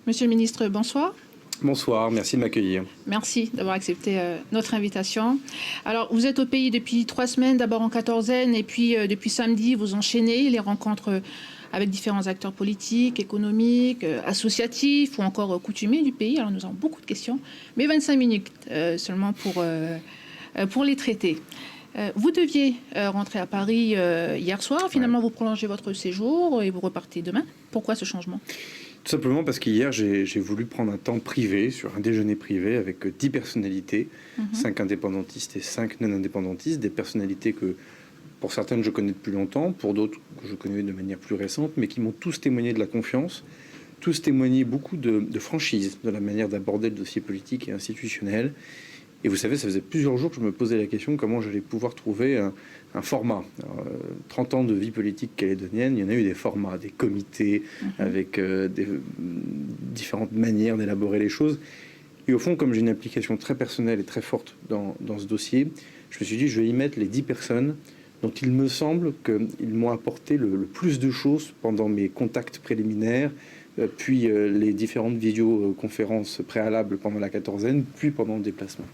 Monsieur le ministre, bonsoir. Bonsoir, merci de m'accueillir. Merci d'avoir accepté notre invitation. Alors, vous êtes au pays depuis 3 semaines, d'abord en quatorzaine, et puis depuis samedi, vous enchaînez les rencontres avec différents acteurs politiques, économiques, associatifs ou encore coutumiers du pays. Alors, nous avons beaucoup de questions, mais 25 minutes seulement pour les traiter. Vous deviez rentrer à Paris hier soir. Finalement, vous prolongez votre séjour et vous repartez demain. Pourquoi ce changement ? Tout simplement parce qu'hier, j'ai voulu prendre un temps privé, sur un déjeuner privé, avec 10 personnalités, 5 indépendantistes et 5 non-indépendantistes, des personnalités que, pour certaines, je connais depuis longtemps, pour d'autres, que je connais de manière plus récente, mais qui m'ont tous témoigné de la confiance, tous témoigné beaucoup de franchise, de la manière d'aborder le dossier politique et institutionnel. Et vous savez, ça faisait plusieurs jours que je me posais la question comment j'allais pouvoir trouver un format. Alors, 30 ans de vie politique calédonienne, il y en a eu des formats, des comités, avec différentes manières d'élaborer les choses. Et au fond, comme j'ai une application très personnelle et très forte dans ce dossier, je me suis dit, je vais y mettre les 10 personnes dont il me semble qu'ils m'ont apporté le plus de choses pendant mes contacts préliminaires, puis les différentes vidéoconférences préalables pendant la quatorzaine, puis pendant le déplacement.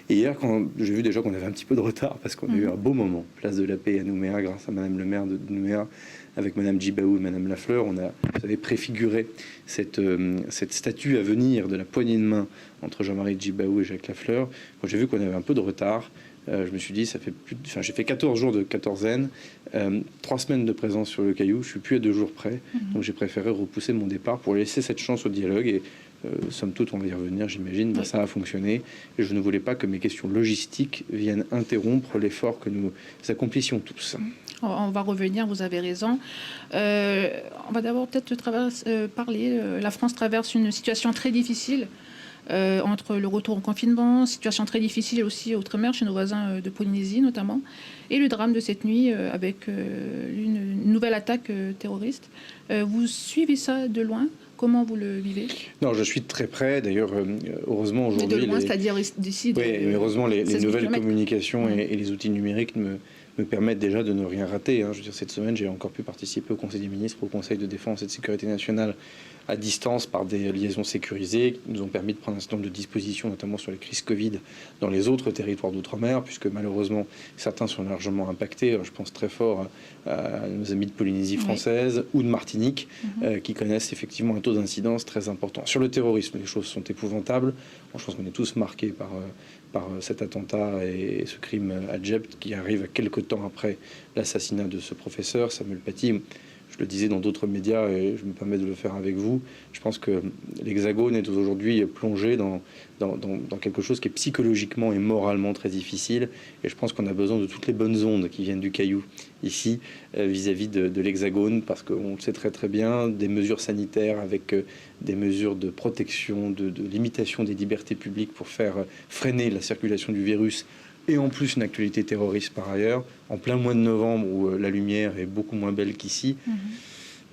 Et hier, quand j'ai vu déjà qu'on avait un petit peu de retard, parce qu'on a eu un beau moment, place de la Paix à Nouméa, grâce à Madame le maire de Nouméa, avec Madame Djibaou et Madame Lafleur, on a, vous savez, préfiguré cette statue à venir de la poignée de main entre Jean-Marie Djibaou et Jacques Lafleur. Quand j'ai vu qu'on avait un peu de retard, je me suis dit, j'ai fait 14 jours de quatorzaine, 3 semaines de présence sur le Caillou, je suis plus à 2 jours près, donc j'ai préféré repousser mon départ pour laisser cette chance au dialogue et somme toute, on va y revenir, j'imagine, ça a fonctionné et je ne voulais pas que mes questions logistiques viennent interrompre l'effort que nous accomplissions tous. On va revenir, vous avez raison. On va d'abord peut-être parler, la France traverse une situation très difficile. Entre le retour au confinement, situation très difficile aussi outre-mer, chez nos voisins de Polynésie notamment, et le drame de cette nuit avec une nouvelle attaque terroriste. Vous suivez ça de loin ? Comment vous le vivez ? Non, je suis de très près. D'ailleurs, heureusement aujourd'hui... De loin, c'est-à-dire d'ici... Oui, mais heureusement, les nouvelles kilomètres. communications et les outils numériques me permettent déjà de ne rien rater. Je veux dire, cette semaine, j'ai encore pu participer au Conseil des ministres, au Conseil de défense et de sécurité nationale à distance par des liaisons sécurisées qui nous ont permis de prendre un certain nombre de dispositions, notamment sur les crises Covid dans les autres territoires d'outre-mer, puisque malheureusement, certains sont largement impactés. Je pense très fort à nos amis de Polynésie française ou de Martinique, qui connaissent effectivement un taux d'incidence très important. Sur le terrorisme, les choses sont épouvantables. Je pense qu'on est tous marqués par cet attentat et ce crime abject qui arrive quelques temps après l'assassinat de ce professeur, Samuel Paty. Je le disais dans d'autres médias et je me permets de le faire avec vous. Je pense que l'Hexagone est aujourd'hui plongé dans quelque chose qui est psychologiquement et moralement très difficile. Et je pense qu'on a besoin de toutes les bonnes ondes qui viennent du Caillou ici vis-à-vis de l'Hexagone, parce qu'on le sait très très bien, des mesures sanitaires avec des mesures de protection, de limitation des libertés publiques pour faire freiner la circulation du virus, et en plus une actualité terroriste par ailleurs, en plein mois de novembre où la lumière est beaucoup moins belle qu'ici. Il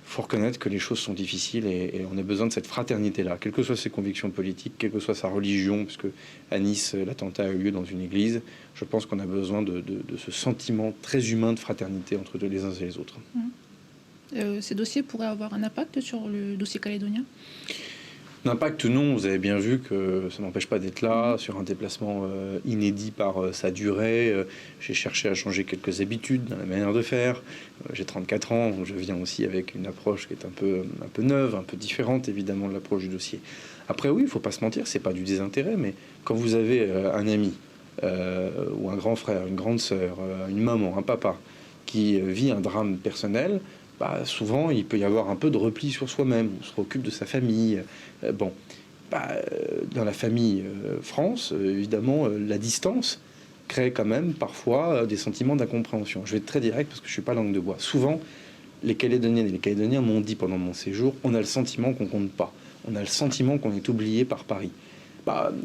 faut reconnaître que les choses sont difficiles et on a besoin de cette fraternité-là, quelles que soient ses convictions politiques, quelle que soit sa religion, puisque à Nice, l'attentat a eu lieu dans une église. Je pense qu'on a besoin de ce sentiment très humain de fraternité entre les uns et les autres. Ces dossiers pourraient avoir un impact sur le dossier calédonien ? L'impact, non, vous avez bien vu que ça n'empêche pas d'être là, sur un déplacement inédit par sa durée. J'ai cherché à changer quelques habitudes dans la manière de faire. J'ai 34 ans, donc je viens aussi avec une approche qui est un peu neuve, un peu différente évidemment de l'approche du dossier. Après oui, il ne faut pas se mentir, c'est pas du désintérêt, mais quand vous avez un ami, ou un grand frère, une grande sœur, une maman, un papa, qui vit un drame personnel, souvent, il peut y avoir un peu de repli sur soi-même. On se préoccupe de sa famille. Dans la famille France, évidemment, la distance crée quand même parfois des sentiments d'incompréhension. Je vais être très direct parce que je ne suis pas langue de bois. Souvent, les Calédoniennes et les Calédoniens m'ont dit pendant mon séjour, on a le sentiment qu'on ne compte pas. On a le sentiment qu'on est oublié par Paris.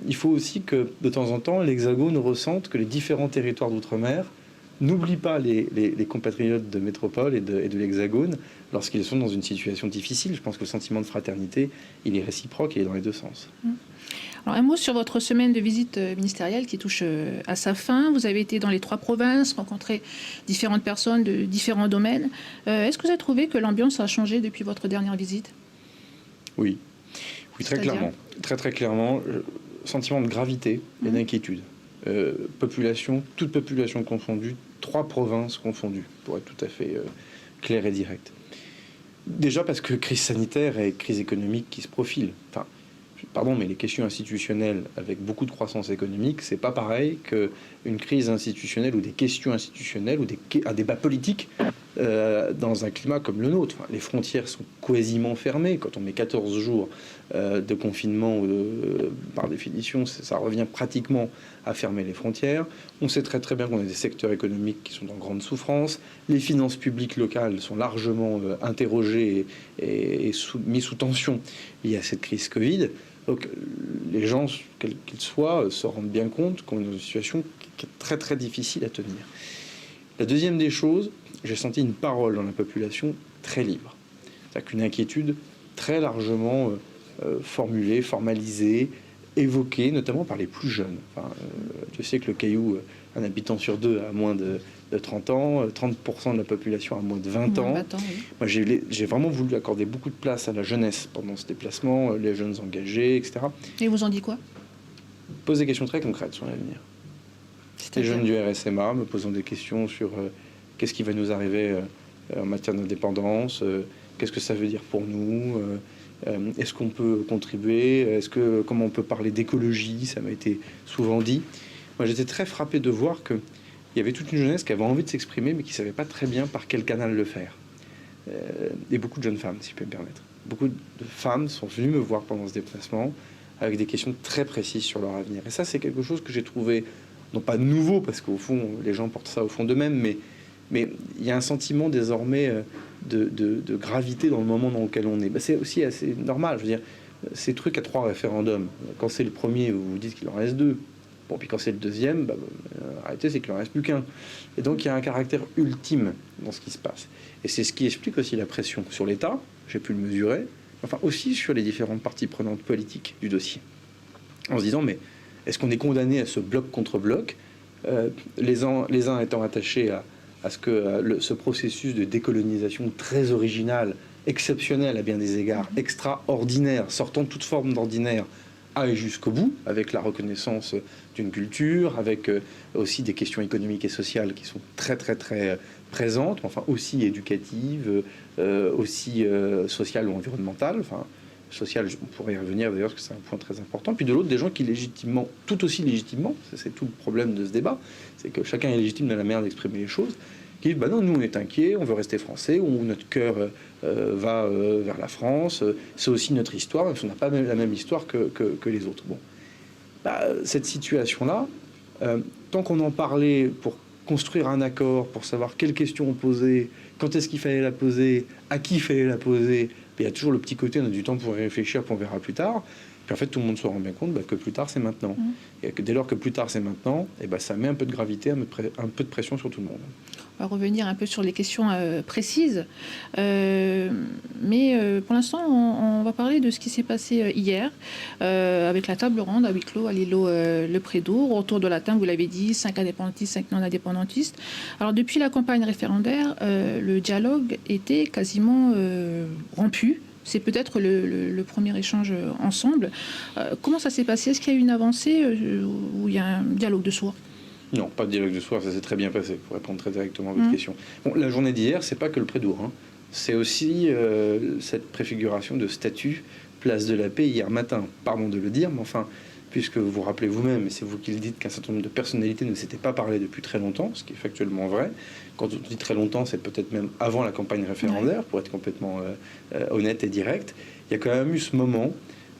Il faut aussi que, de temps en temps, l'Hexagone ressente que les différents territoires d'outre-mer n'oublie pas les compatriotes de métropole et de l'Hexagone lorsqu'ils sont dans une situation difficile. Je pense que le sentiment de fraternité, il est réciproque et il est dans les deux sens. Alors, un mot sur votre semaine de visite ministérielle qui touche à sa fin. Vous avez été dans les 3 provinces, rencontré différentes personnes de différents domaines. Est-ce que vous avez trouvé que l'ambiance a changé depuis votre dernière visite ? Oui. Oui, très clairement. Très clairement. Sentiment de gravité et d'inquiétude. Population, toute population confondue, 3 provinces confondues, pour être tout à fait clair et direct. Déjà parce que crise sanitaire et crise économique qui se profilent. Enfin, pardon, mais les questions institutionnelles avec beaucoup de croissance économique, c'est pas pareil qu'une crise institutionnelle ou des questions institutionnelles ou un débat politique dans un climat comme le nôtre. Enfin, les frontières sont quasiment fermées. Quand on met 14 jours de confinement, par définition, ça revient pratiquement à fermer les frontières. On sait très bien qu'on a des secteurs économiques qui sont en grande souffrance. Les finances publiques locales sont largement interrogées et mises sous tension liées à cette crise Covid. Donc les gens, quels qu'ils soient, se rendent bien compte qu'on est dans une situation qui est très difficile à tenir. La deuxième des choses, j'ai senti une parole dans la population très libre. C'est-à-dire qu'une inquiétude très largement formulée, formalisée, évoquée, notamment par les plus jeunes. Enfin, tu sais que le Caillou, un habitant sur 2 a moins de 30 ans, 30% de la population a moins de 20 ans. Oui. Moi, j'ai vraiment voulu accorder beaucoup de place à la jeunesse pendant ce déplacement, les jeunes engagés, etc. Et vous en dites quoi? Pose des questions très concrètes sur l'avenir. Les jeunes du RSMA me posant des questions sur qu'est-ce qui va nous arriver en matière d'indépendance, qu'est-ce que ça veut dire pour nous, est-ce qu'on peut contribuer, comment on peut parler d'écologie, ça m'a été souvent dit. Moi, j'étais très frappé de voir qu'il y avait toute une jeunesse qui avait envie de s'exprimer, mais qui ne savait pas très bien par quel canal le faire. Et beaucoup de jeunes femmes, si je peux me permettre. Beaucoup de femmes sont venues me voir pendant ce déplacement avec des questions très précises sur leur avenir. Et ça, c'est quelque chose que j'ai trouvé, non pas nouveau, parce qu'au fond, les gens portent ça au fond d'eux-mêmes, mais il y a un sentiment désormais de gravité dans le moment dans lequel on est. Ben, c'est aussi assez normal. Je veux dire, ces trucs à 3 référendums, quand c'est le premier, vous vous dites qu'il en reste 2. Bon, puis quand c'est le deuxième, la réalité, c'est qu'il n'en reste plus qu'un. Et donc, il y a un caractère ultime dans ce qui se passe. Et c'est ce qui explique aussi la pression sur l'État, j'ai pu le mesurer, enfin aussi sur les différentes parties prenantes politiques du dossier. En se disant, mais est-ce qu'on est condamné à ce bloc contre bloc, les uns étant attachés à ce que ce processus de décolonisation très original, exceptionnel à bien des égards, extraordinaire, sortant de toute forme d'ordinaire, aille jusqu'au bout, avec la reconnaissance d'une culture, avec aussi des questions économiques et sociales qui sont très présentes, enfin aussi éducatives, aussi sociales ou environnementales, enfin sociales, on pourrait y revenir d'ailleurs parce que c'est un point très important, puis de l'autre des gens qui légitimement, tout aussi légitimement, c'est tout le problème de ce débat, c'est que chacun est légitime dans la manière d'exprimer les choses, qui disent, bah non, nous on est inquiets, on veut rester français, ou notre cœur va vers la France, c'est aussi notre histoire, même si on n'a pas la même histoire que les autres. Bon. Bah, cette situation-là, tant qu'on en parlait pour construire un accord, pour savoir quelles questions on posait, quand est-ce qu'il fallait la poser, à qui il fallait la poser, il y a toujours le petit côté, on a du temps pour y réfléchir, puis on verra plus tard. Puis en fait, tout le monde se rend bien compte que plus tard, c'est maintenant. Et que dès lors que plus tard, c'est maintenant, et ça met un peu de gravité, un peu de pression sur tout le monde. On va revenir un peu sur les questions précises. Mais pour l'instant, on va parler de ce qui s'est passé hier avec la table ronde à huis clos à l'îlot Le Prédour. Autour de la table, vous l'avez dit, 5 indépendantistes, 5 non-indépendantistes. Alors depuis la campagne référendaire, le dialogue était quasiment rompu. C'est peut-être le premier échange ensemble. Comment ça s'est passé? Est-ce qu'il y a eu une avancée ou il y a un dialogue de sourds? Non, pas de dialogue de soir, ça s'est très bien passé, pour répondre très directement à votre question. Bon, la journée d'hier, c'est pas que le Prédour, hein. C'est aussi cette préfiguration de statut place de la Paix hier matin. Pardon de le dire, mais enfin, puisque vous vous rappelez vous-même, et c'est vous qui le dites, qu'un certain nombre de personnalités ne s'étaient pas parlé depuis très longtemps, ce qui est factuellement vrai. Quand on dit très longtemps, c'est peut-être même avant la campagne référendaire, pour être complètement honnête et direct. Il y a quand même eu ce moment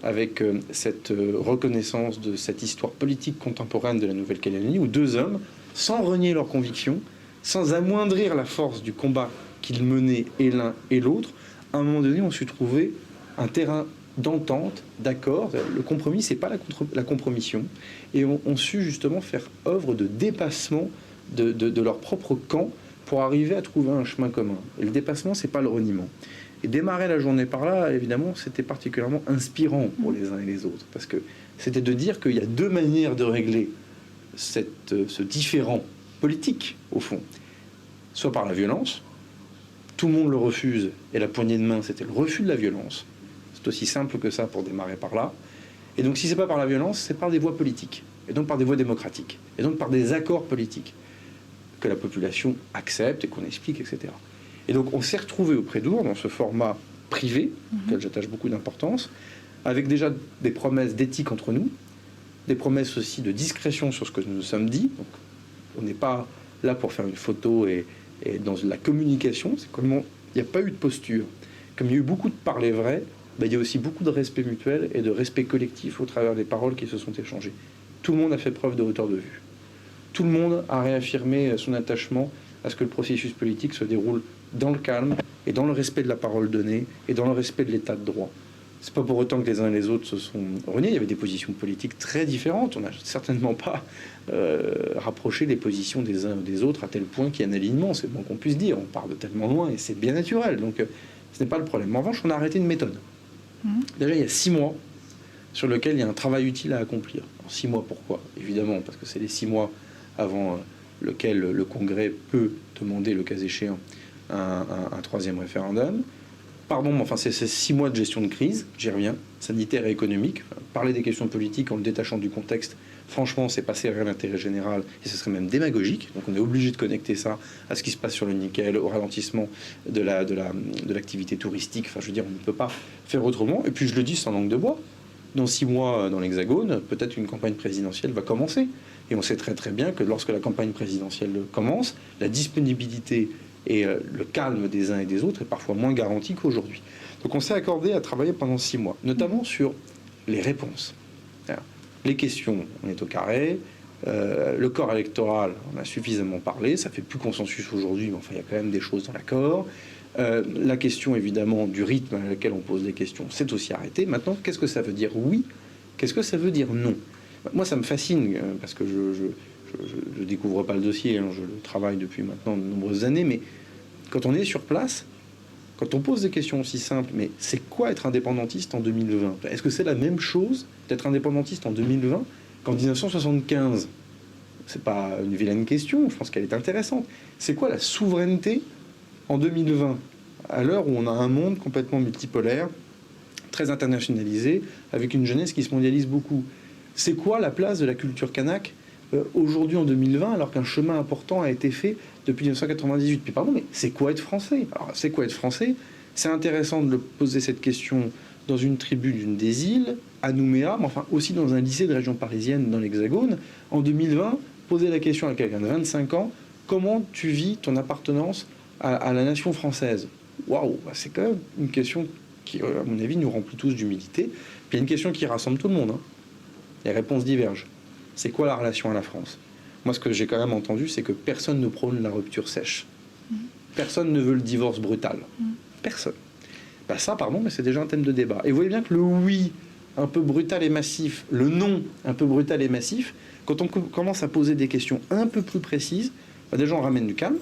avec cette reconnaissance de cette histoire politique contemporaine de la Nouvelle-Calédonie, où 2 hommes, sans renier leurs convictions, sans amoindrir la force du combat qu'ils menaient et l'un et l'autre, à un moment donné, ont su trouver un terrain d'entente, d'accord. Le compromis, c'est pas la compromission, et ont su justement faire œuvre de dépassement de leur propre camp pour arriver à trouver un chemin commun. Et le dépassement, c'est pas le reniement. Et démarrer la journée par là, évidemment, c'était particulièrement inspirant pour les uns et les autres, parce que c'était de dire qu'il y a 2 manières de régler ce différend politique, au fond. Soit par la violence, tout le monde le refuse, et la poignée de main, c'était le refus de la violence. C'est aussi simple que ça pour démarrer par là. Et donc si c'est pas par la violence, c'est par des voies politiques, et donc par des voies démocratiques, et donc par des accords politiques que la population accepte et qu'on explique, etc. Et donc on s'est retrouvé au Prédour dans ce format privé, auquel j'attache beaucoup d'importance, avec déjà des promesses d'éthique entre nous, des promesses aussi de discrétion sur ce que nous nous sommes dit. Donc on n'est pas là pour faire une photo et dans la communication, c'est comment il n'y a pas eu de posture. Comme il y a eu beaucoup de parler vrai, il y a aussi beaucoup de respect mutuel et de respect collectif au travers des paroles qui se sont échangées. Tout le monde a fait preuve de hauteur de vue. Tout le monde a réaffirmé son attachement à ce que le processus politique se déroule dans le calme et dans le respect de la parole donnée et dans le respect de l'état de droit. C'est pas pour autant que les uns et les autres se sont reniés. Il y avait des positions politiques très différentes. On n'a certainement pas rapproché les positions des uns ou des autres à tel point qu'il y a un alignement. C'est bon qu'on puisse dire. On part de tellement loin et c'est bien naturel. Donc ce n'est pas le problème. En revanche, on a arrêté une méthode. Déjà, il y a 6 mois sur lequel il y a un travail utile à accomplir. Alors, 6 mois, pourquoi? Évidemment, parce que c'est les 6 mois avant lequel le Congrès peut demander, le cas échéant, un troisième référendum. Pardon, mais enfin, c'est 6 mois de gestion de crise, j'y reviens, sanitaire et économique. Parler des questions politiques en le détachant du contexte, franchement, c'est passer vers l'intérêt général et ce serait même démagogique. Donc on est obligé de connecter ça à ce qui se passe sur le nickel, au ralentissement de l'activité touristique. Enfin, je veux dire, on ne peut pas faire autrement. Et puis je le dis sans langue de bois, dans 6 mois dans l'Hexagone, peut-être une campagne présidentielle va commencer. Et on sait très très bien que lorsque la campagne présidentielle commence, la disponibilité et le calme des uns et des autres est parfois moins garanti qu'aujourd'hui. Donc on s'est accordé à travailler pendant 6 mois, notamment sur les réponses. Les questions, on est au carré. Le corps électoral, on a suffisamment parlé. Ça fait plus consensus aujourd'hui, mais enfin, il y a quand même des choses dans l'accord. La question, évidemment, du rythme à laquelle on pose les questions, c'est aussi arrêté. Maintenant, qu'est-ce que ça veut dire oui? Qu'est-ce que ça veut dire non? Moi, ça me fascine, parce que je ne découvre pas le dossier, hein, je le travaille depuis maintenant de nombreuses années, mais quand on est sur place, quand on pose des questions aussi simples, mais c'est quoi être indépendantiste en 2020? Est-ce que c'est la même chose d'être indépendantiste en 2020 qu'en 1975? C'est pas une vilaine question, je pense qu'elle est intéressante. C'est quoi la souveraineté en 2020, à l'heure où on a un monde complètement multipolaire, très internationalisé, avec une jeunesse qui se mondialise beaucoup? C'est quoi la place de la culture kanak aujourd'hui en 2020, alors qu'un chemin important a été fait depuis 1998? Puis pardon, mais c'est quoi être français? Alors, c'est quoi être français? C'est intéressant de poser cette question dans une tribu d'une des îles, à Nouméa, mais enfin aussi dans un lycée de région parisienne dans l'Hexagone. En 2020, poser la question à quelqu'un de 25 ans, comment tu vis ton appartenance à la nation française? Waouh, c'est quand même une question qui, à mon avis, nous remplit tous d'humilité. Puis il y a une question qui rassemble tout le monde, hein. Les réponses divergent. C'est quoi la relation à la France? Moi, ce que j'ai quand même entendu, c'est que personne ne prône la rupture sèche. Personne ne veut le divorce brutal. Personne. Ben ça, pardon, mais c'est déjà un thème de débat. Et vous voyez bien que le oui, un peu brutal et massif, le non, un peu brutal et massif, quand on commence à poser des questions un peu plus précises, ben déjà on ramène du calme,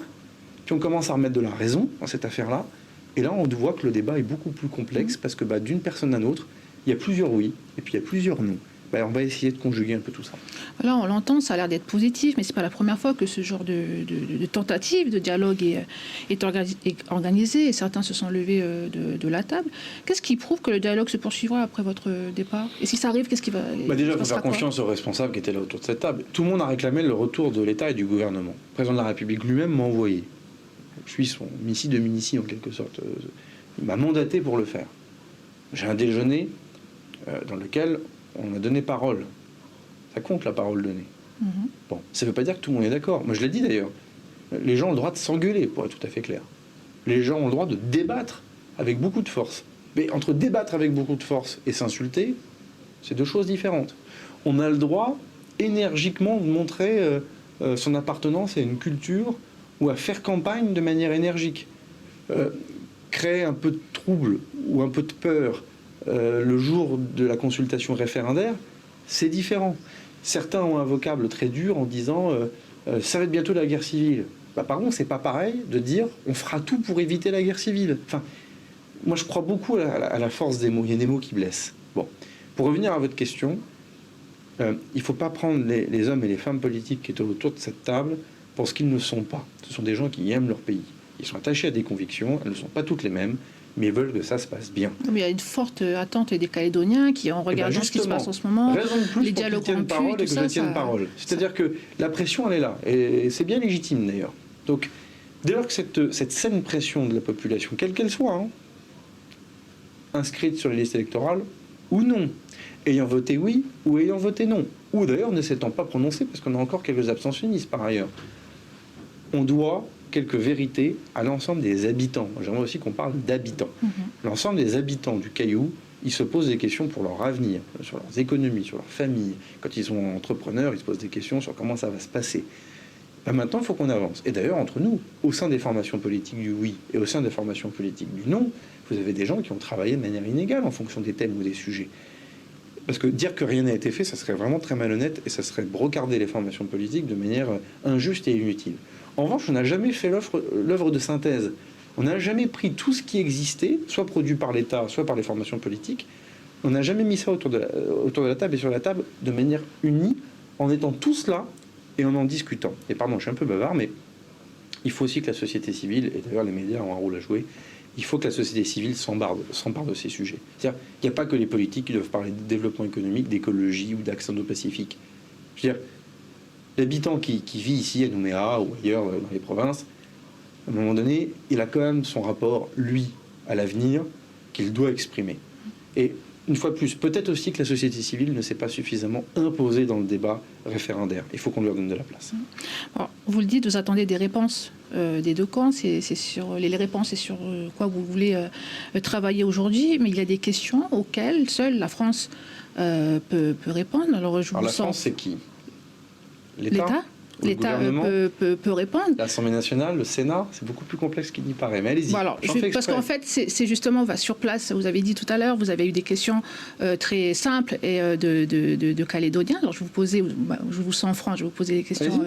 puis on commence à remettre de la raison dans cette affaire-là, et là on voit que le débat est beaucoup plus complexe, parce que d'une personne à l'autre, il y a plusieurs oui, et puis il y a plusieurs non. On va essayer de conjuguer un peu tout ça. Là, on l'entend, ça a l'air d'être positif, mais c'est pas la première fois que ce genre de tentative de dialogue est organisé, et certains se sont levés de la table. Qu'est-ce qui prouve que le dialogue se poursuivra après votre départ? Et si ça arrive, qu'est-ce qui va... Déjà, il faut faire confiance aux responsables qui étaient là autour de cette table. Tout le monde a réclamé le retour de l'État et du gouvernement. Le président de la République lui-même m'a envoyé. Je suis son missi de minici, en quelque sorte. Il m'a mandaté pour le faire. J'ai un déjeuner dans lequel on a donné parole. Ça compte, la parole donnée. Bon, ça ne veut pas dire que tout le monde est d'accord. Moi, je l'ai dit d'ailleurs. Les gens ont le droit de s'engueuler, pour être tout à fait clair. Les gens ont le droit de débattre avec beaucoup de force. Mais entre débattre avec beaucoup de force et s'insulter, c'est deux choses différentes. On a le droit, énergiquement, de montrer son appartenance à une culture ou à faire campagne de manière énergique. Créer un peu de trouble ou un peu de peur le jour de la consultation référendaire, c'est différent. Certains ont un vocable très dur en disant ça va être bientôt la guerre civile. Pardon, c'est pas pareil de dire on fera tout pour éviter la guerre civile. Enfin, moi je crois beaucoup à la force des mots. Il y a des mots qui blessent. Bon, pour revenir à votre question, il ne faut pas prendre les hommes et les femmes politiques qui étaient autour de cette table pour ce qu'ils ne sont pas. Ce sont des gens qui aiment leur pays. Ils sont attachés à des convictions, elles ne sont pas toutes les mêmes. mais ils veulent que ça se passe bien. Mais il y a une forte attente des Calédoniens qui, en regardant ce qui se passe en ce moment, raison de plus les pour dialogues qu'ils tiennent parole et que je tienne parole. C'est-à-dire que la pression, elle est là, et c'est bien légitime d'ailleurs. Donc, dès lors que cette saine pression de la population, quelle qu'elle soit, hein, inscrite sur les listes électorales ou non, ayant voté oui ou ayant voté non, ou d'ailleurs ne s'étant pas prononcé, parce qu'on a encore quelques abstentionnistes par ailleurs, on doit quelques vérités à l'ensemble des habitants. J'aimerais aussi qu'on parle d'habitants. L'ensemble des habitants du Caillou, ils se posent des questions pour leur avenir, sur leurs économies, sur leur famille. Quand ils sont entrepreneurs, ils se posent des questions sur comment ça va se passer. Ben maintenant, il faut qu'on avance. Et d'ailleurs, entre nous, au sein des formations politiques du oui et au sein des formations politiques du non, vous avez des gens qui ont travaillé de manière inégale en fonction des thèmes ou des sujets. Parce que dire que rien n'a été fait, ça serait vraiment très malhonnête et ça serait brocarder les formations politiques de manière injuste et inutile. En revanche, on n'a jamais fait l'œuvre de synthèse. On n'a jamais pris tout ce qui existait, soit produit par l'État, soit par les formations politiques. On n'a jamais mis ça autour de la table et sur la table de manière unie, en étant tous là et en discutant. Et pardon, je suis un peu bavard, mais il faut aussi que la société civile, et d'ailleurs les médias ont un rôle à jouer, il faut que la société civile s'empare de ces sujets. C'est-à-dire qu'il n'y a pas que les politiques qui doivent parler de développement économique, d'écologie ou d'axe indo-pacifique. Je veux dire, l'habitant qui vit ici à Nouméa ou ailleurs dans les provinces, à un moment donné, il a quand même son rapport, lui, à l'avenir, qu'il doit exprimer. Et une fois de plus, peut-être aussi que la société civile ne s'est pas suffisamment imposée dans le débat référendaire. Il faut qu'on lui donne de la place. Alors, vous le dites, vous attendez des réponses des deux camps. C'est sur les réponses, c'est sur quoi vous voulez travailler aujourd'hui. Mais il y a des questions auxquelles seule la France peut répondre. Alors, la France, c'est qui? L'État peut répondre. L'Assemblée nationale, le Sénat, c'est beaucoup plus complexe qu'il n'y paraît. Mais allez-y. Bon, parce qu'en fait, c'est justement, on va sur place. Vous avez dit tout à l'heure, vous avez eu des questions très simples et de Calédoniens. Alors, je vous sens franc, je vais vous poser des questions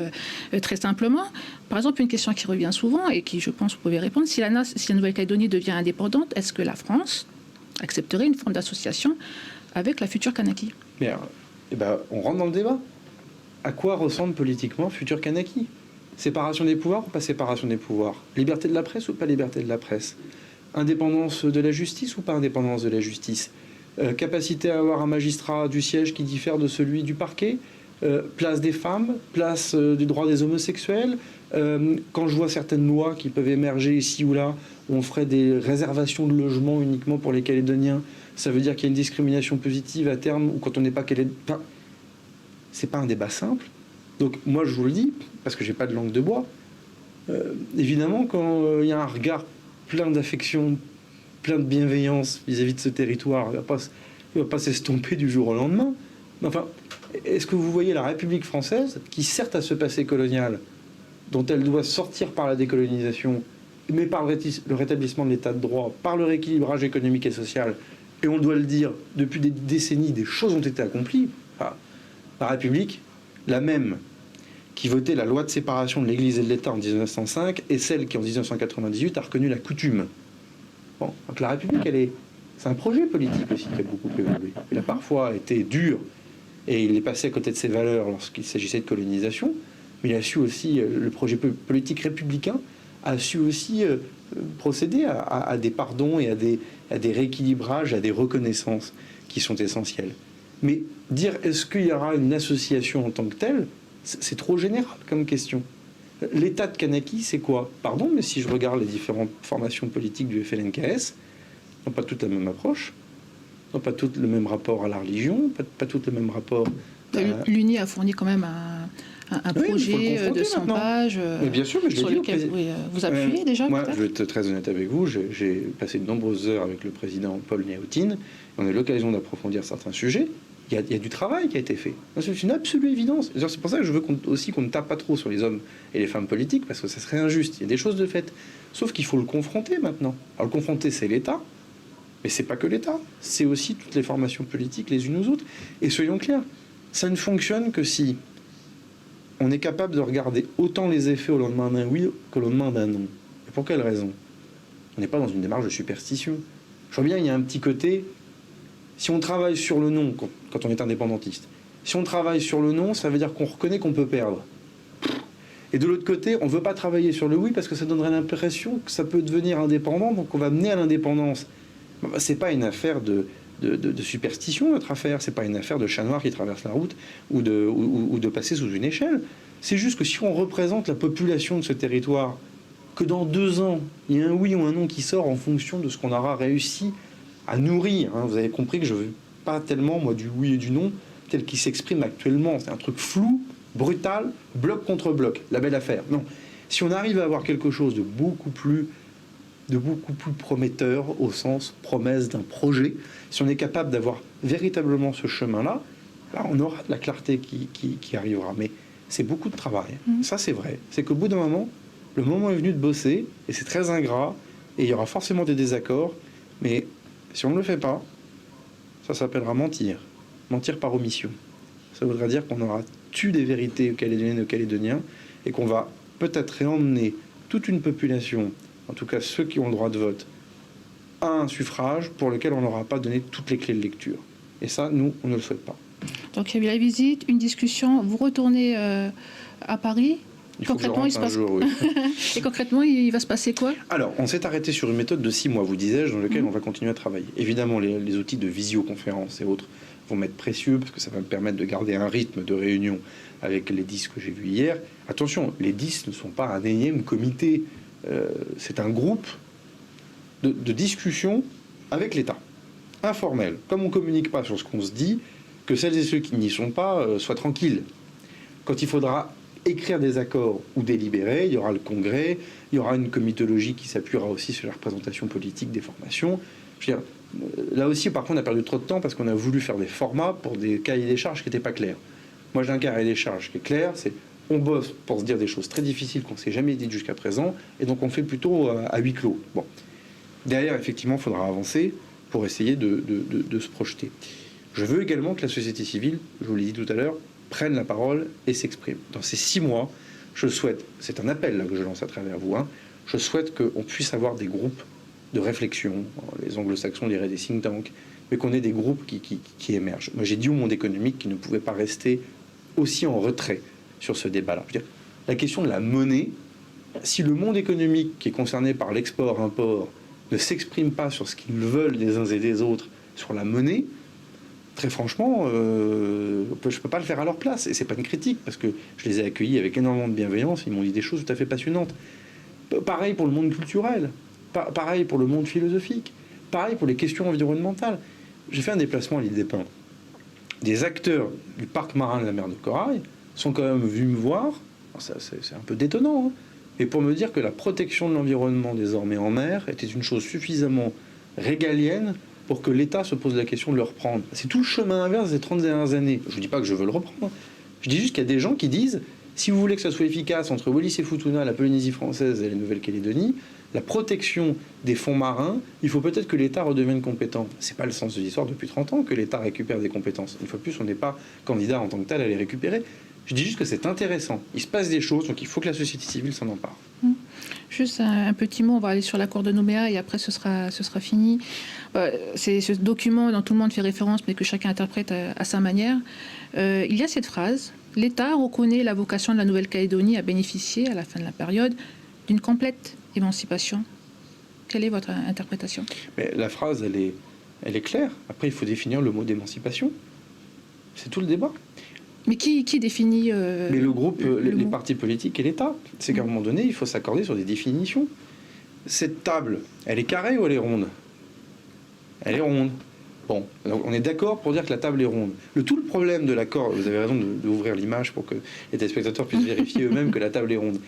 très simplement. Par exemple, une question qui revient souvent et qui, je pense, vous pouvez répondre. Si la Nouvelle-Calédonie devient indépendante, est-ce que la France accepterait une forme d'association avec la future Kanaki? On rentre dans le débat. À quoi ressemble politiquement futur Kanaki? Séparation des pouvoirs ou pas séparation des pouvoirs? Liberté de la presse ou pas liberté de la presse? Indépendance de la justice ou pas indépendance de la justice? Capacité à avoir un magistrat du siège qui diffère de celui du parquet? Place des femmes? Place du droit des homosexuels? Quand je vois certaines lois qui peuvent émerger ici ou là, où on ferait des réservations de logements uniquement pour les Calédoniens, ça veut dire qu'il y a une discrimination positive à terme, ou quand on n'est pas Calédonien. C'est pas un débat simple. Donc moi je vous le dis, parce que j'ai pas de langue de bois, évidemment quand il y a un regard plein d'affection, plein de bienveillance vis-à-vis de ce territoire, il va pas s'estomper du jour au lendemain. Mais enfin, est-ce que vous voyez la République française, qui certes a ce passé colonial, dont elle doit sortir par la décolonisation, mais par le rétablissement de l'état de droit, par le rééquilibrage économique et social, et on doit le dire, depuis des décennies, des choses ont été accomplies. Enfin, la République, la même qui votait la loi de séparation de l'Église et de l'État en 1905 et celle qui en 1998 a reconnu la coutume. Bon, donc la République, c'est un projet politique aussi qui a beaucoup évolué. Il a parfois été dur et il est passé à côté de ses valeurs lorsqu'il s'agissait de colonisation, mais il a su aussi, le projet politique républicain a su aussi procéder à des pardons et à des rééquilibrages, à des reconnaissances qui sont essentielles. Mais dire est-ce qu'il y aura une association en tant que telle, c'est trop général comme question. L'état de Kanaki, c'est quoi? Pardon, mais si je regarde les différentes formations politiques du FLNKS, n'ont pas toutes la même approche, n'ont pas toutes le même rapport à la religion, pas toutes le même rapport... L'UNI a fourni quand même un projet de 100 pages bien sûr, mais sur lequel vous appuyez déjà. Moi, je vais être très honnête avec vous, j'ai passé de nombreuses heures avec le président Paul Néautine, on a eu l'occasion d'approfondir certains sujets. Il y a du travail qui a été fait. C'est une absolue évidence. C'est pour ça que je veux qu'on ne tape pas trop sur les hommes et les femmes politiques, parce que ça serait injuste. Il y a des choses de faites. Sauf qu'il faut le confronter maintenant. Alors le confronter, c'est l'État, mais c'est pas que l'État. C'est aussi toutes les formations politiques, les unes aux autres. Et soyons clairs, ça ne fonctionne que si on est capable de regarder autant les effets au lendemain d'un oui qu'au lendemain d'un non. Et pour quelle raison? On n'est pas dans une démarche de superstition. Je vois bien, il y a un petit côté... Si on travaille sur le non, quand on est indépendantiste, si on travaille sur le non, ça veut dire qu'on reconnaît qu'on peut perdre. Et de l'autre côté, on ne veut pas travailler sur le oui parce que ça donnerait l'impression que ça peut devenir indépendant, donc on va mener à l'indépendance. Ce n'est pas une affaire de superstition, notre affaire. Ce n'est pas une affaire de chat noir qui traverse la route ou de passer sous une échelle. C'est juste que si on représente la population de ce territoire, que dans 2 ans, il y a un oui ou un non qui sort en fonction de ce qu'on aura réussi à nourrir. Hein. Vous avez compris que je ne veux pas tellement, moi, du oui et du non tel qu'il s'exprime actuellement. C'est un truc flou, brutal, bloc contre bloc, la belle affaire. Non. Si on arrive à avoir quelque chose de beaucoup plus prometteur au sens promesse d'un projet, si on est capable d'avoir véritablement ce chemin-là, là on aura de la clarté qui arrivera. Mais c'est beaucoup de travail. Ça c'est vrai. C'est qu'au bout d'un moment, le moment est venu de bosser, et c'est très ingrat, et il y aura forcément des désaccords, mais si on ne le fait pas, ça s'appellera mentir. Mentir par omission. Ça voudra dire qu'on aura tué des vérités aux Calédoniennes et aux Calédoniens, et qu'on va peut-être réemmener toute une population, en tout cas ceux qui ont le droit de vote, à un suffrage pour lequel on n'aura pas donné toutes les clés de lecture. Et ça, nous, on ne le souhaite pas. Donc il y a eu la visite, une discussion, vous retournez à Paris. Concrètement, il se passe... jour, oui. Et concrètement, il va se passer quoi? Alors, on s'est arrêté sur une méthode de 6 mois, vous disais-je, dans laquelle on va continuer à travailler. Évidemment, les outils de visioconférence et autres vont m'être précieux, parce que ça va me permettre de garder un rythme de réunion avec les 10 que j'ai vus hier. Attention, les 10 ne sont pas un énième comité. C'est un groupe de discussion avec l'État, informel. Comme on ne communique pas sur ce qu'on se dit, que celles et ceux qui n'y sont pas soient tranquilles. Quand il faudra écrire des accords ou délibérer, il y aura le congrès, il y aura une comitologie qui s'appuiera aussi sur la représentation politique des formations. Je veux dire, là aussi, par contre, on a perdu trop de temps parce qu'on a voulu faire des formats pour des cahiers des charges qui n'étaient pas clairs. Moi, j'ai un cahier des charges qui est clair, c'est on bosse pour se dire des choses très difficiles qu'on ne s'est jamais dites jusqu'à présent, et donc on fait plutôt à huis clos. Bon. Derrière, effectivement, il faudra avancer pour essayer de se projeter. Je veux également que la société civile, je vous l'ai dit tout à l'heure, prenne la parole et s'exprime. Dans ces 6 mois, je souhaite, c'est un appel là que je lance à travers vous, hein, je souhaite qu'on puisse avoir des groupes de réflexion, les anglo-saxons diraient des think tanks, mais qu'on ait des groupes qui émergent. Moi, j'ai dit au monde économique qu'il ne pouvait pas rester aussi en retrait sur ce débat-là. Je veux dire, la question de la monnaie, si le monde économique qui est concerné par l'export-import ne s'exprime pas sur ce qu'ils veulent les uns et des autres sur la monnaie, très franchement, je ne peux pas le faire à leur place. Et ce n'est pas une critique, parce que je les ai accueillis avec énormément de bienveillance, ils m'ont dit des choses tout à fait passionnantes. Pareil pour le monde culturel, pareil pour le monde philosophique, pareil pour les questions environnementales. J'ai fait un déplacement à l'île des Pins. Des acteurs du parc marin de la mer de Corail sont quand même venus me voir, c'est un peu détonnant, hein, mais pour me dire que la protection de l'environnement désormais en mer était une chose suffisamment régalienne pour que l'État se pose la question de le reprendre. C'est tout le chemin inverse des 30 dernières années. Je ne dis pas que je veux le reprendre. Je dis juste qu'il y a des gens qui disent, si vous voulez que ça soit efficace entre Wallis et Futuna, la Polynésie française et la Nouvelle-Calédonie, la protection des fonds marins, il faut peut-être que l'État redevienne compétent. Ce n'est pas le sens de l'histoire depuis 30 ans que l'État récupère des compétences. Une fois de plus, on n'est pas candidat en tant que tel à les récupérer. Je dis juste que c'est intéressant. Il se passe des choses, donc il faut que la société civile s'en empare. Juste un petit mot, on va aller sur l'accord de Nouméa et après ce sera fini. C'est ce document dont tout le monde fait référence, mais que chacun interprète à sa manière. Il y a cette phrase: l'État reconnaît la vocation de la Nouvelle-Calédonie à bénéficier, à la fin de la période, d'une complète émancipation. Quelle est votre interprétation? Mais la phrase, elle est claire. Après, il faut définir le mot d'émancipation. C'est tout le débat. Mais qui définit Mais le groupe, les partis politiques et l'État. C'est qu'à un moment donné, il faut s'accorder sur des définitions. Cette table, elle est carrée ou elle est ronde? Elle est ronde. Bon, donc on est d'accord pour dire que la table est ronde. Tout le problème de l'accord, vous avez raison d'ouvrir l'image pour que les téléspectateurs puissent vérifier eux-mêmes que la table est ronde.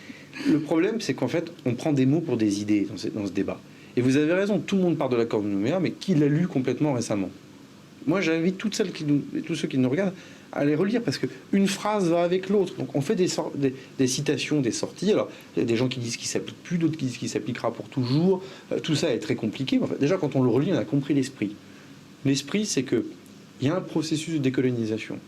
Le problème, c'est qu'en fait, on prend des mots pour des idées dans ce débat. Et vous avez raison, tout le monde parle de l'accord de Nouméa, mais qui l'a lu complètement récemment? Moi, j'invite tous ceux qui nous regardent à les relire, parce qu'une phrase va avec l'autre. Donc on fait des citations, des sorties. Alors, il y a des gens qui disent qu'il ne s'applique plus, d'autres qui disent qu'il s'appliquera pour toujours. Tout ça est très compliqué. Enfin, déjà, quand on le relit, on a compris l'esprit. L'esprit, c'est qu'il y a un processus de décolonisation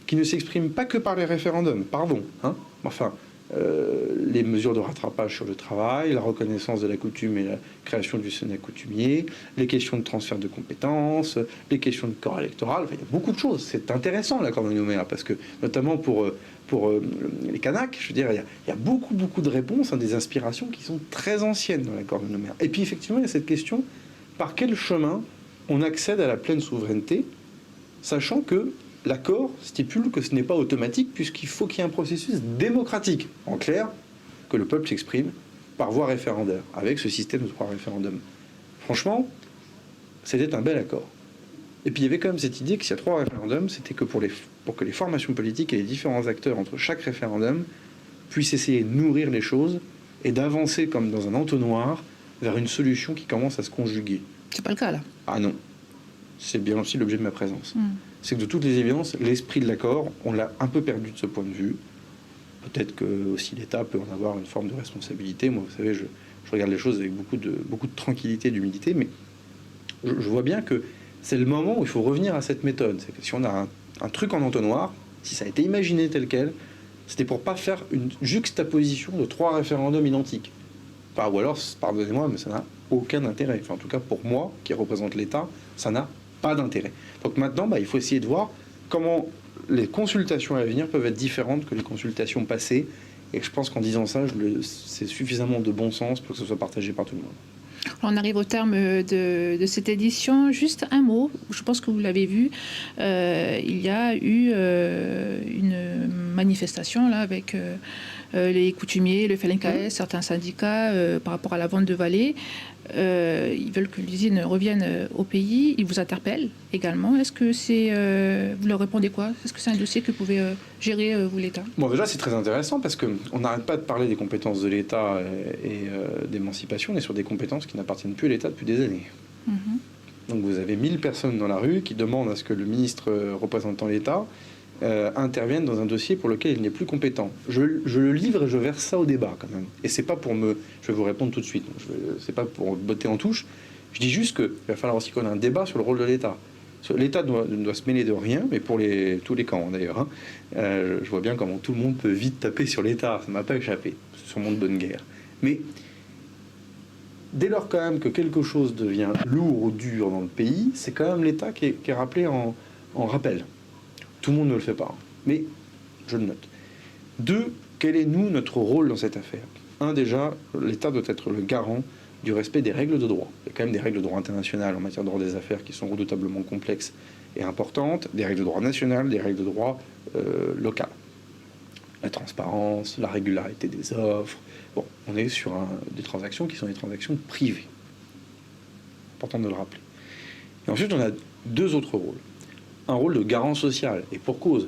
qui ne s'exprime pas que par les référendums. Pardon. Hein, enfin, les mesures de rattrapage sur le travail, la reconnaissance de la coutume et la création du Sénat coutumier, les questions de transfert de compétences, les questions de corps électoral. Enfin, il y a beaucoup de choses. C'est intéressant l'accord de Nouméa parce que, notamment pour les Kanaks, je veux dire, il y a beaucoup de réponses, des inspirations qui sont très anciennes dans l'accord de Nouméa. Et puis effectivement, il y a cette question, par quel chemin on accède à la pleine souveraineté, sachant que l'accord stipule que ce n'est pas automatique puisqu'il faut qu'il y ait un processus démocratique. En clair, que le peuple s'exprime par voie référendaire, avec ce système de 3 référendums. Franchement, c'était un bel accord. Et puis il y avait quand même cette idée que s'il y a 3 référendums, c'était que pour que les formations politiques et les différents acteurs entre chaque référendum puissent essayer de nourrir les choses et d'avancer comme dans un entonnoir vers une solution qui commence à se conjuguer. C'est pas le cas là. Ah non. C'est bien aussi l'objet de ma présence. C'est que de toutes les évidences, l'esprit de l'accord, on l'a un peu perdu de ce point de vue. Peut-être que aussi l'État peut en avoir une forme de responsabilité. Moi, vous savez, je regarde les choses avec beaucoup de tranquillité et d'humilité, mais je vois bien que c'est le moment où il faut revenir à cette méthode. C'est que si on a un truc en entonnoir, si ça a été imaginé tel quel, c'était pour pas faire une juxtaposition de 3 référendums identiques. Enfin, ou alors, pardonnez-moi, mais ça n'a aucun intérêt. Enfin, en tout cas, pour moi, qui représente l'État, ça n'a pas d'intérêt. Donc maintenant, il faut essayer de voir comment les consultations à venir peuvent être différentes que les consultations passées. Et je pense qu'en disant ça, c'est suffisamment de bon sens pour que ce soit partagé par tout le monde. On arrive au terme de cette édition. Juste un mot, je pense que vous l'avez vu, il y a eu une manifestation là, avec les coutumiers, le FLNKS, certains syndicats par rapport à la vente de Vallée. Ils veulent que l'usine revienne au pays. Ils vous interpellent également. Est-ce que vous leur répondez quoi? Est-ce que c'est un dossier que vous pouvez gérer, vous, l'État? Bon, déjà, c'est très intéressant parce qu'on n'arrête pas de parler des compétences de l'État et d'émancipation. On est sur des compétences qui n'appartiennent plus à l'État depuis des années. Donc vous avez 1000 personnes dans la rue qui demandent à ce que le ministre représentant l'État intervienne dans un dossier pour lequel il n'est plus compétent. Je le livre et je verse ça au débat quand même. Et c'est pas pour je vais vous répondre tout de suite. C'est pas pour botter en touche. Je dis juste qu'il va falloir aussi qu'on ait un débat sur le rôle de l'État. L'État doit se mêler de rien, mais pour tous les camps d'ailleurs. Je vois bien comment tout le monde peut vite taper sur l'État. Ça m'a pas échappé. C'est sûrement de bonne guerre. Mais dès lors quand même que quelque chose devient lourd ou dur dans le pays, c'est quand même l'État qui est rappelé en rappel. Tout le monde ne le fait pas, mais je le note. 2, quel est, notre rôle dans cette affaire? 1, déjà, l'État doit être le garant du respect des règles de droit. Il y a quand même des règles de droit internationales en matière de droit des affaires qui sont redoutablement complexes et importantes, des règles de droit national, des règles de droit local. La transparence, la régularité des offres. Bon, on est sur des transactions qui sont des transactions privées. Important de le rappeler. Et ensuite, on a 2 autres rôles. Un rôle de garant social, et pour cause.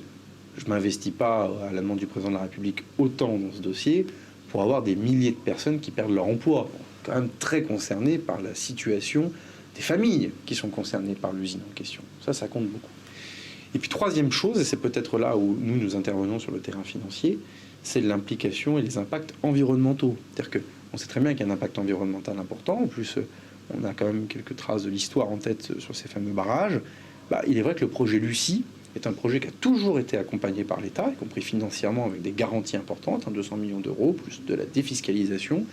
Je ne m'investis pas, à la demande du président de la République, autant dans ce dossier pour avoir des milliers de personnes qui perdent leur emploi. Quand même très concernés par la situation des familles qui sont concernées par l'usine en question. Ça compte beaucoup. Et puis 3e chose, et c'est peut-être là où nous intervenons sur le terrain financier, c'est l'implication et les impacts environnementaux. C'est-à-dire qu'on sait très bien qu'il y a un impact environnemental important. En plus, on a quand même quelques traces de l'histoire en tête sur ces fameux barrages. Il est vrai que le projet Lucie est un projet qui a toujours été accompagné par l'État, y compris financièrement avec des garanties importantes, 200 millions d'euros, plus de la défiscalisation,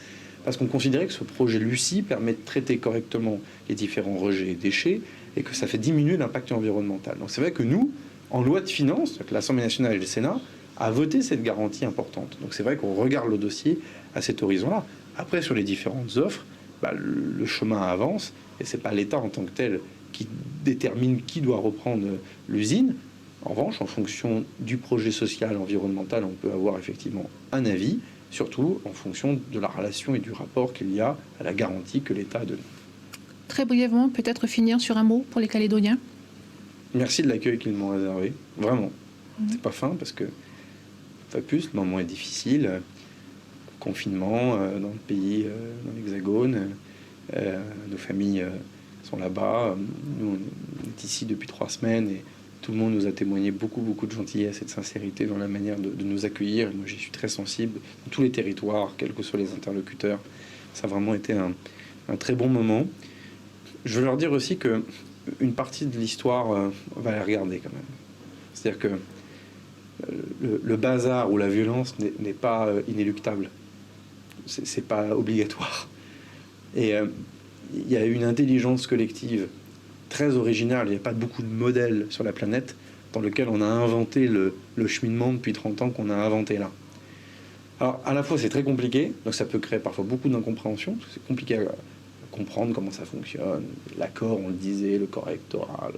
parce qu'on considérait que ce projet Lucie permet de traiter correctement les différents rejets et déchets et que ça fait diminuer l'impact environnemental. Donc c'est vrai que nous, en loi de finances, l'Assemblée nationale et le Sénat a voté cette garantie importante. Donc c'est vrai qu'on regarde le dossier à cet horizon-là. Après, sur les différentes offres, le chemin avance et c'est pas l'État en tant que tel qui détermine qui doit reprendre l'usine. En revanche, en fonction du projet social, environnemental, on peut avoir effectivement un avis, surtout en fonction de la relation et du rapport qu'il y a à la garantie que l'État a donnée. Très brièvement, peut-être finir sur un mot pour les Calédoniens. Merci de l'accueil qu'ils m'ont réservé, vraiment. C'est pas fin parce que, pas plus, le moment est difficile. Confinement dans le pays, dans l'Hexagone, nos familles sont là-bas. Nous, on est ici depuis 3 semaines et tout le monde nous a témoigné beaucoup de gentillesse et de sincérité dans la manière de nous accueillir. Et moi, j'y suis très sensible. Dans tous les territoires, quels que soient les interlocuteurs, ça a vraiment été un très bon moment. Je veux leur dire aussi que une partie de l'histoire, on va la regarder quand même. C'est-à-dire que le bazar ou la violence n'est pas inéluctable. C'est pas obligatoire. Et il y a une intelligence collective très originale. Il n'y a pas beaucoup de modèles sur la planète dans lequel on a inventé le cheminement depuis 30 ans qu'on a inventé là. Alors, à la fois, c'est très compliqué, donc ça peut créer parfois beaucoup d'incompréhension, parce que c'est compliqué à comprendre comment ça fonctionne, l'accord, on le disait, le corps électoral.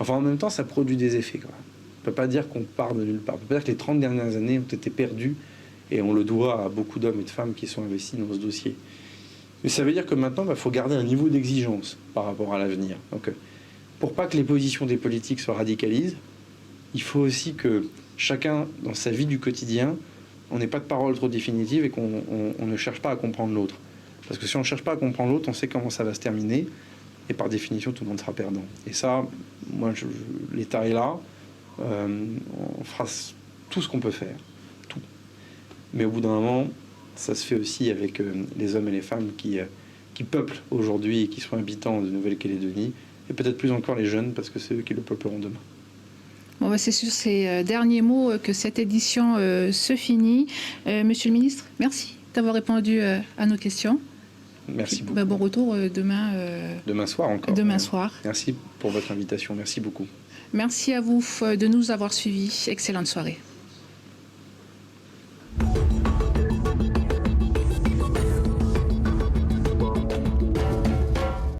Enfin, en même temps, ça produit des effets, quand même. On ne peut pas dire qu'on part de nulle part. On ne peut pas dire que les 30 dernières années ont été perdues, et on le doit à beaucoup d'hommes et de femmes qui sont investis dans ce dossier. Mais ça veut dire que maintenant, il faut garder un niveau d'exigence par rapport à l'avenir. Donc, pour pas que les positions des politiques se radicalisent, il faut aussi que chacun, dans sa vie du quotidien, on n'ait pas de parole trop définitive et qu'on ne cherche pas à comprendre l'autre. Parce que si on ne cherche pas à comprendre l'autre, on sait comment ça va se terminer, et par définition, tout le monde sera perdant. Et ça, moi, l'État est là, on fera tout ce qu'on peut faire, tout. Mais au bout d'un moment, ça se fait aussi avec les hommes et les femmes qui peuplent aujourd'hui et qui sont habitants de Nouvelle-Calédonie, et peut-être plus encore les jeunes, parce que c'est eux qui le peupleront demain. Bon, bah c'est sur ces derniers mots que cette édition se finit. Monsieur le ministre, merci d'avoir répondu à nos questions. Merci beaucoup. Bah, bon retour demain. Demain soir encore. Demain soir. Merci pour votre invitation. Merci beaucoup. Merci à vous de nous avoir suivis. Excellente soirée.